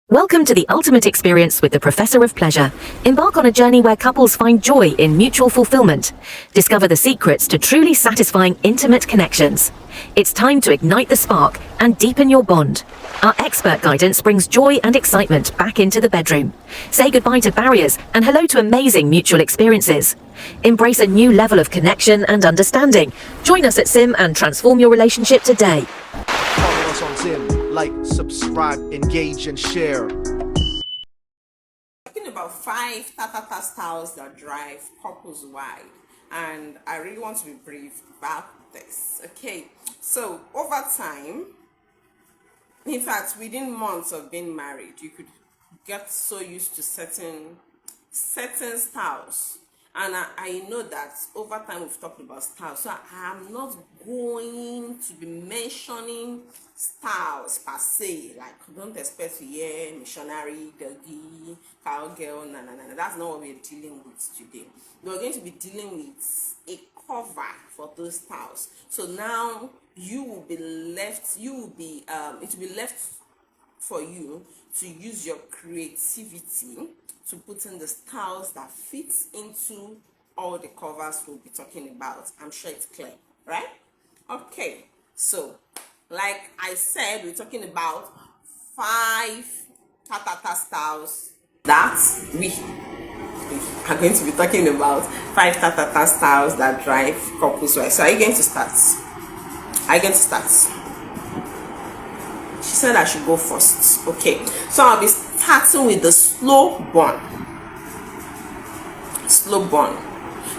Welcome to the ultimate experience with the Professor of Pleasure. Embark on a journey where couples find joy in mutual fulfillment. Discover the secrets to truly satisfying intimate connections. It's time to ignite the spark and deepen your bond. Our expert guidance brings joy and excitement back into the bedroom. Say goodbye to barriers and hello to amazing mutual experiences. Embrace a new level of connection and understanding. Join us at Sim and transform your relationship today. Follow us on Sim. Like, subscribe, engage, and share. Talking about 5 ta-ta-ta styles that drive couples wide, and I really want to be brief about this. Okay, so over time, in fact, within months of being married, you could get so used to certain styles. And I know that over time we've talked about styles, so I'm not going to be mentioning styles per se. Like, don't expect to hear missionary, doggy, cowgirl, no. That's not what we're dealing with today. We're going to be dealing with a cover for those styles. So now it will be left for you to use your creativity to put in the styles that fits into all the covers we'll be talking about. I'm sure it's clear, right? Okay, so like I said, we're talking about 5 ta-ta-ta styles that we are going to be talking about. 5 ta-ta-ta styles that drive couples wide. So are you going to start? She said I should go first. Okay, so I'll be starting with the slow burn.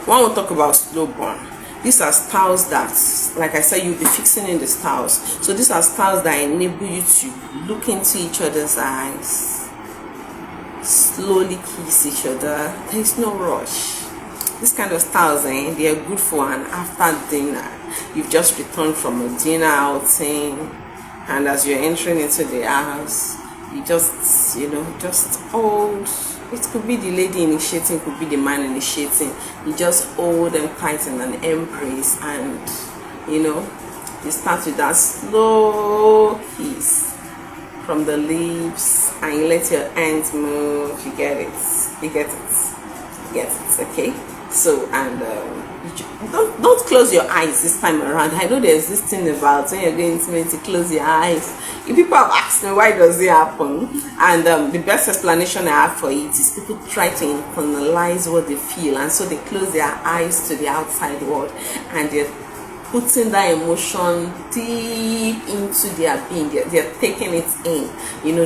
When we talk about slow burn, these are styles that, like I said, you'll be fixing in the styles. So these are styles that enable you to look into each other's eyes, slowly kiss each other. There is no rush. This kind of styles, they are good for an after dinner. You've just returned from a dinner outing, and as you're entering into the house, you just hold. It could be the lady initiating, could be the man initiating. You just hold them tight in an embrace, and you start with that slow kiss from the lips, and you let your hands move. You get it. Okay. So, and don't close your eyes this time around. I know there's this thing about when you're going intimate to close your eyes. If people have asked me why does it happen, and the best explanation I have for it is people try to internalize what they feel, and so they close their eyes to the outside world, and they're putting that emotion deep into their being. They're taking it in.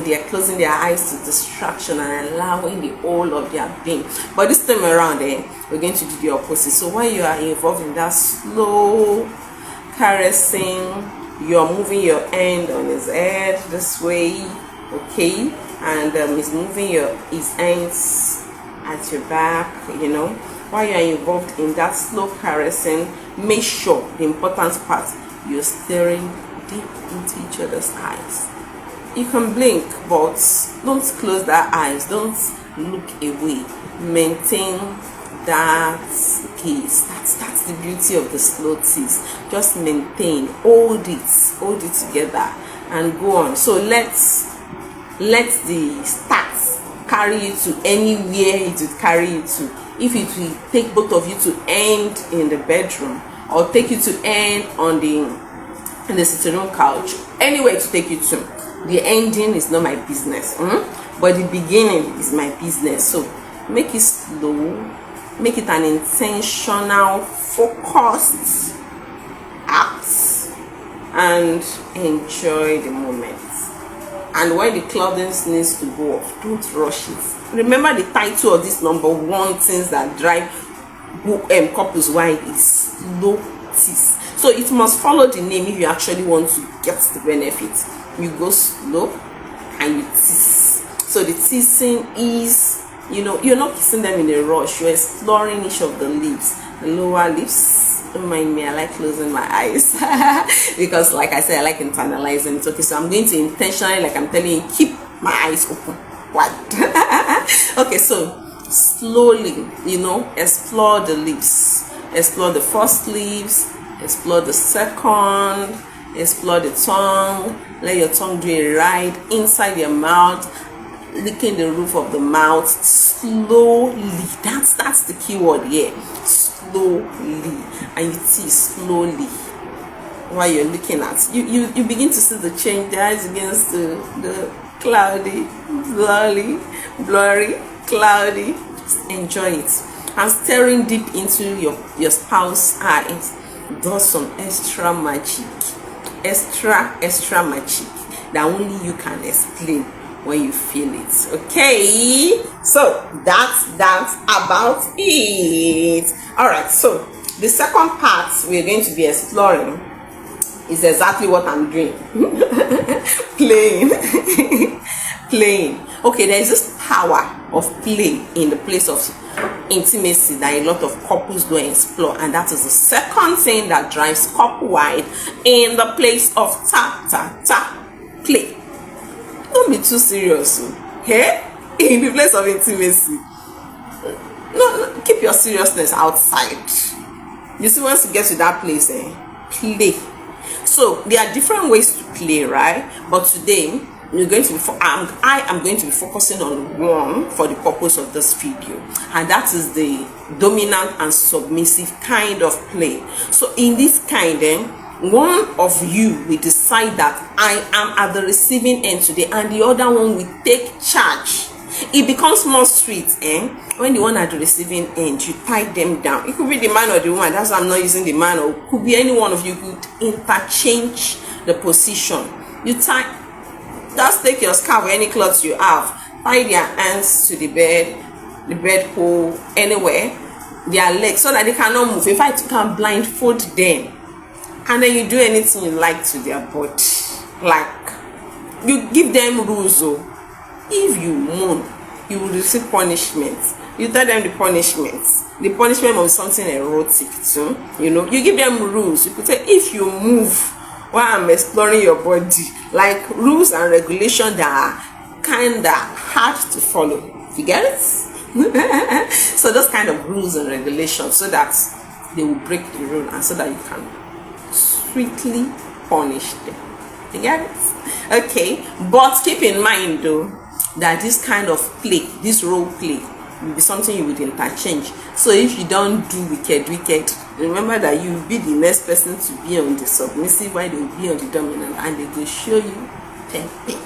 They're closing their eyes to distraction and allowing the whole of their being. But this time around, we're going to do the opposite. So when you are involved in that slow caressing, you're moving your hand on his head this way, okay, and he's moving his hands at your back. While you're involved in that slow caressing, make sure the important part, you're staring deep into each other's eyes. You can blink, but don't close that eyes. Don't look away. Maintain that gaze. That's the beauty of the slow tease. Just maintain, hold it together, and go on. So let the start carry you to anywhere it would carry you to. If it will take both of you to end in the bedroom, or take you to end in the sitting room couch, anywhere to take you to, the ending is not my business, but the beginning is my business. So make it slow, make it an intentional, focused act, and enjoy the moment. And when the clothing needs to go off, don't rush it. Remember, the title of this #1 things that drive couples wide is slow tease. So it must follow the name if you actually want to get the benefit. You go slow and you tease. So the teasing is, you're not kissing them in a rush. You're exploring each of the lips, the lower lips. Don't mind me, I like closing my eyes because, like I said, I like internalizing it. Okay, so I'm going to intentionally, like I'm telling you, keep my eyes open wide. Okay, so slowly, explore the lips, explore the first lips, explore the second, explore the tongue. Let your tongue do a ride inside your mouth. licking the roof of the mouth slowly. That's the key word here. Slowly. And you see slowly. While you're looking at, you begin to see the change. The eyes begins to the cloudy, blurry, cloudy. Just enjoy it. And staring deep into your spouse's eyes does some extra magic. Extra magic that only you can explain when you feel it. Okay, so that's about it. All right, so the second part we're going to be exploring is exactly what I'm doing. Playing. Okay, there is this power of play in the place of intimacy that a lot of couples don't explore, and that is the second thing that drives couple wide in the place of play. Don't be too serious, hey? In the place of intimacy. No, keep your seriousness outside. You see, once you get to that place, play. So there are different ways to play, right? But today you're going to be I am going to be focusing on one for the purpose of this video, and that is the dominant and submissive kind of play. So in this kind, one of you will decide that I am at the receiving end today, and the other one will take charge. It becomes more sweet when the one at the receiving end, you tie them down. It could be the man or the woman. That's why I'm not using the man, or it could be any one of you. Could interchange the position. You tie. Just take your scarf or any clothes you have, tie their hands to the bed pole, anywhere, their legs, so that they cannot move. In fact, you can blindfold them, and then you do anything you like to their body. Like, you give them rules. If you moan, you will receive punishment. You tell them the punishment. The punishment must be something erotic too. You give them rules. You could say, if you move while I'm exploring your body, like rules and regulations that are kind of hard to follow. You get it? So those kind of rules and regulations, so that they will break the rule, and so that you can sweetly punish them. You get it? Okay, but keep in mind though that this kind of play, this role play, will be something you would interchange. So if you don't do wicked, remember that you will be the next person to be on the submissive, while they will be on the dominant, and they will show you pepe.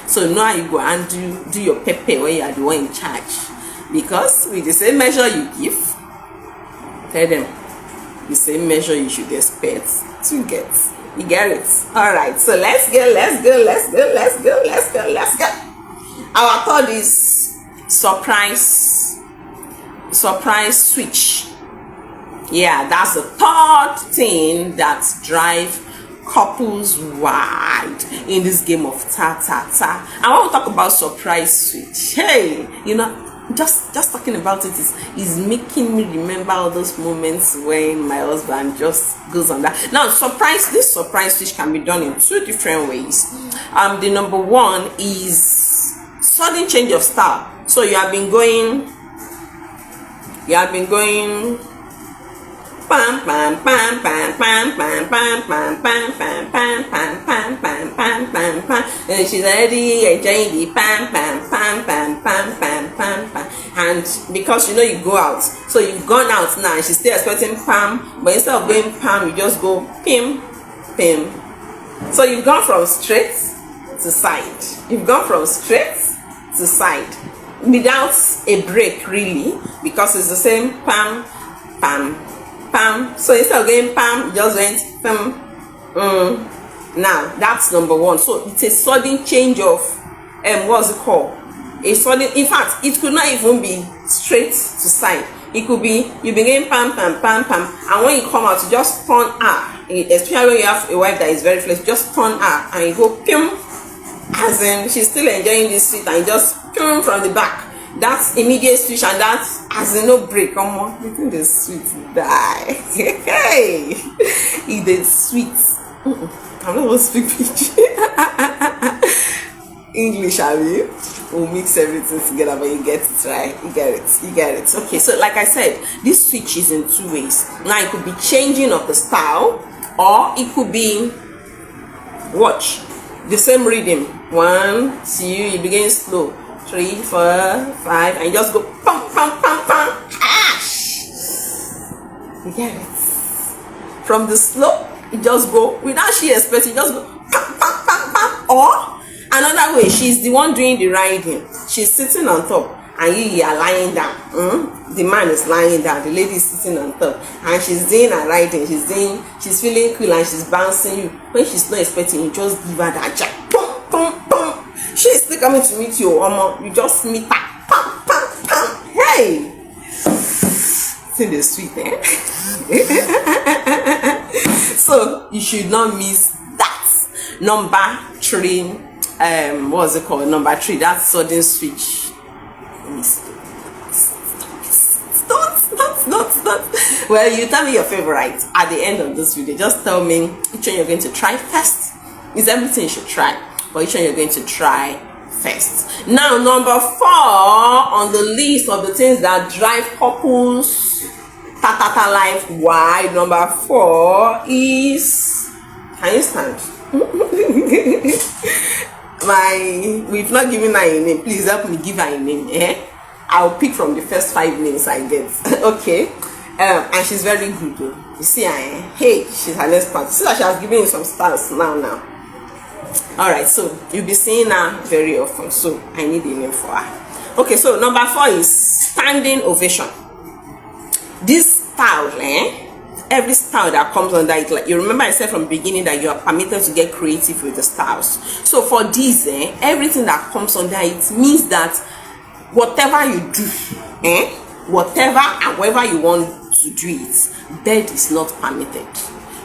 So now you go and do your pepe when you are the one in charge, because with the same measure you give, tell them the same measure you should expect to get. You get it? All right, so let's go. Our third is surprise switch. Yeah, that's the third thing that drive couples wide in this game of ta. I want to talk about surprise switch. Hey, just talking about it is making me remember all those moments when my husband just goes on that. Now, this surprise switch can be done in two different ways. The number one is sudden change of style. So you have been going pam pam pam pam pam pam pam pam pam pam pam pam pam pam pam pam pam, and she's already enjoying the pam pam pam pam pam pam pam pam. And because you go out, so you've gone out now, and she's still expecting pam, but instead of going pam, you just go pim pim. So you've gone from straight to side. You've gone from straight to side without a break, really, because it's the same pam pam pam. So instead of going pam, you just went pam. Now that's number one. So it's a sudden change of what's it called? A sudden. In fact, it could not even be straight to side. It could be you begin pam pam pam pam, and when you come out, you just turn her. Especially when you have a wife that is very flexible, just turn her and you go pim, as in she's still enjoying this sweet, and you just pim from the back. That's immediate switch, and that's as in no break. Come on, you think the sweet die? Hey, it is sweet. I'm not going to speak English, have you? We'll mix everything together, but you get it, right? You get it. Okay, so like I said, this switch is in two ways. Now it could be changing of the style, or it could be watch. the same rhythm. 1, 2, you begin slow. 3, 4, 5, and you just go pam pam pam pam. You get it? From the slow, you just go without she expecting, you just go pam pam pam pam. Or another way, she's the one doing the riding. She's sitting on top and you are lying down. The man is lying down, the lady is sitting on top, and she's doing her riding. She's feeling cool and she's bouncing you. When she's not expecting, you just give her that jack. Pum pum pum. She is still coming to meet you, Omo. You just meet her. Pam pam pam. Hey, it's in the sweet, eh? So you should not miss that. Number 3, what's it called? Number 3, that's sudden switch. Stop. Well, you tell me your favorite at the end of this video. Just tell me which one you're going to try first. It's everything you should try, but which one you're going to try first. Now, number 4 on the list of the things that drive couples life. Why? Number 4 is, can you stand? We've not given her a name. Please help me give her a name. I'll pick from the first 5 names I get. Okay. And she's very good though. You see her, hey, she's her next part. See that she has given you some stars now. Alright, so you'll be seeing her very often, so I need a name for her. Okay, so number 4 is standing ovation. This style, every style that comes under it, like you remember I said from the beginning that you are permitted to get creative with the styles. So for this, everything that comes under it means that whatever you do, whatever and wherever you want to do it, bed is not permitted.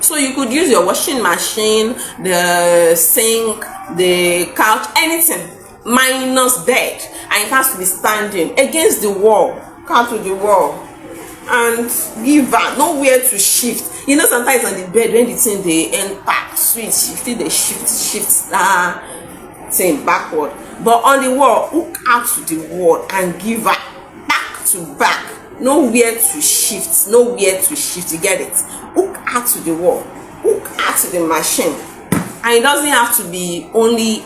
So you could use your washing machine, the sink, the couch, anything minus bed, and it has to be standing against the wall, come to the wall, and give her nowhere to shift. You know, sometimes on the bed when the thing they enter switch, they shift that thing backward, but on the wall, hook out to the wall and give her back to back, nowhere to shift, you get it? Hook out to the wall, hook out to the machine. And it doesn't have to be only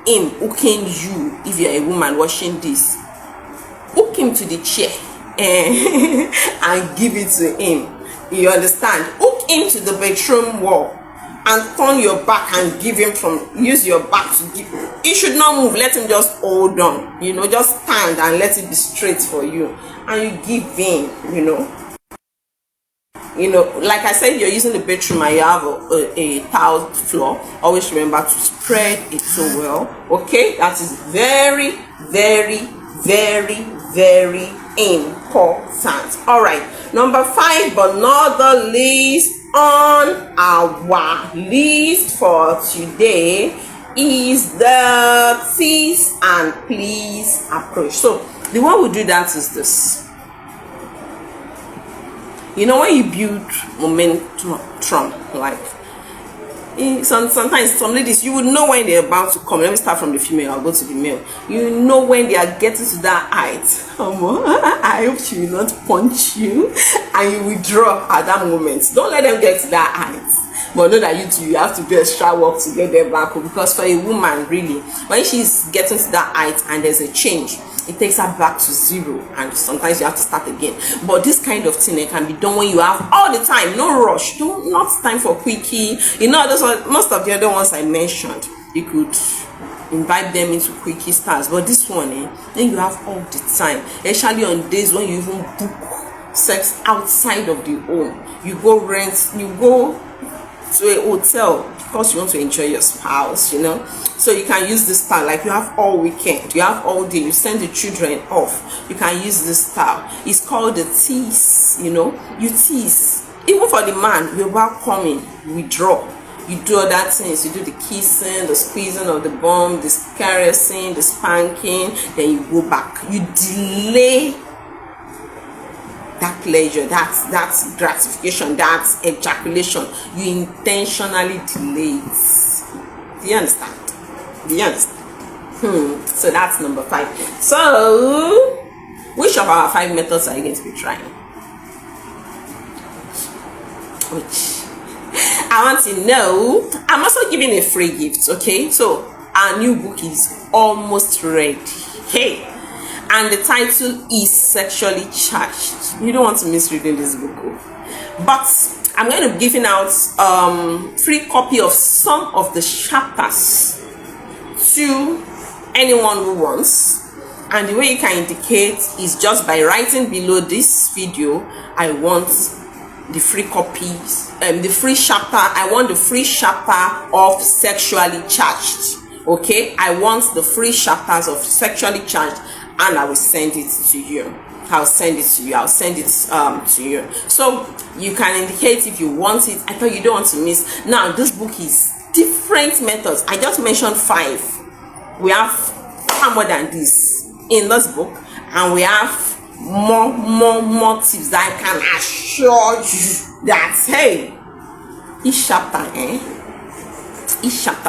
him hooking you. If you're a woman watching this, hook him to the chair and give it to him. You understand? Hook him to the bedroom wall and turn your back and give him use your back to give. He should not move. Let him just hold on. Just stand and let it be straight for you. And you give him, like I said, you're using the bedroom and you have a tiled floor. Always remember to spread it so well. Okay, that is very, very, very, very important. All right, number 5, but not the least on our list for today is the tease and please approach. So the way we do that is this. When you build momentum, like sometimes some ladies, you would know when they're about to come. Let me start from the female, I'll go to the male. You know when they are getting to that height. I hope she will not punch you and you withdraw at that moment. Don't let them get to that height, but know that you have to do extra work to get them back home. Because for a woman, really, when she's getting to that height and there's a change, it takes her back to 0, and sometimes you have to start again. But this kind of thing, it can be done when you have all the time, no rush, not time for quickie. Those are most of the other ones I mentioned. You could invite them into quickie stars, but this one, then you have all the time, especially on days when you even book sex outside of the home. You go to a hotel because you want to enjoy your spouse, so you can use this style. Like you have all weekend, you have all day, you send the children off, you can use this style. It's called the tease. You tease. Even for the man, you're welcoming, withdraw, you do other things, you do the kissing, the squeezing of the bum, the caressing, the spanking, then you go back, you delay that pleasure, that's gratification, that's ejaculation. You intentionally delay it. Do you understand? So that's number 5. So which of our 5 methods are you going to be trying? Which? I want to know. I'm also giving a free gift, okay? So our new book is almost ready. Hey, and the title is Sexually Charged. You don't want to miss reading this book, but I'm going to be giving out free copy of some of the chapters to anyone who wants. And the way you can indicate is just by writing below this video, I want the free copies, the free chapter. I want the free chapter of Sexually Charged. Okay, I want the free chapters of Sexually Charged, and I will send it to you. I'll send it to you. I'll send it to you. So you can indicate if you want it. I thought you don't want to miss. Now this book is different methods. I just mentioned 5. We have far more than this in this book, and we have more tips that I can assure you that, hey, each chapter,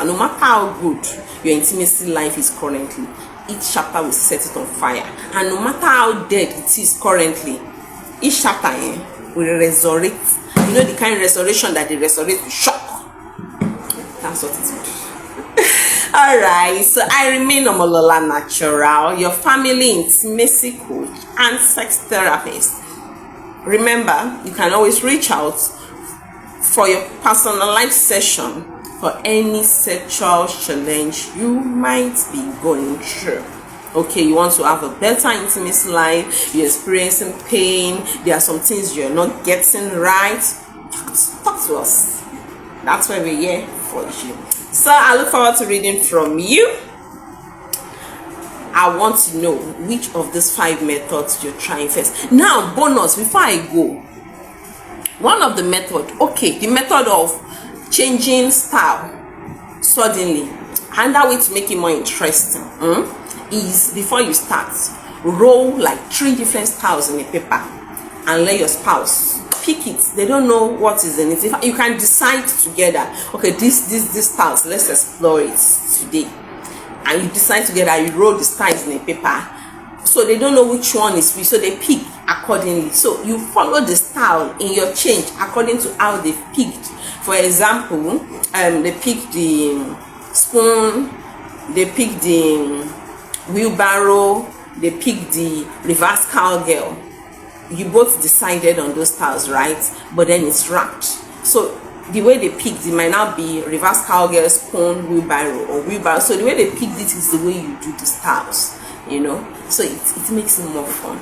no matter how good your intimacy life is currently, each chapter will set it on fire. And no matter how dead it is currently, each chapter will resurrect. You know the kind of restoration that they resurrect with shock. That's what it is. Alright, so I remain Omolola Natural, your family intimacy coach and sex therapist. Remember, you can always reach out for your personalized session for any sexual challenge you might be going through. Okay, you want to have a better intimacy life, you're experiencing pain, there are some things you're not getting right, talk to us. That's why we're here for you. So I look forward to reading from you. I want to know which of these 5 methods you're trying first. Now, bonus before I go. One of the method, okay, the method of changing style suddenly, and that way to make it more interesting is before you start, roll like 3 different styles in a paper and let your spouse pick it. They don't know what is in it. If you can decide together, okay, this styles, let's explore it today, and you decide together, you roll the styles in a paper, so they don't know which one is which, so they pick accordingly. So you follow the style in your change according to how they picked. For example, they pick the spoon, they pick the wheelbarrow, they pick the reverse cowgirl. You both decided on those styles, right? But then it's wrapped. So the way they picked, it might not be reverse cowgirl, spoon, wheelbarrow, or wheelbarrow. So the way they picked it is the way you do the styles, you know. So it makes it more fun.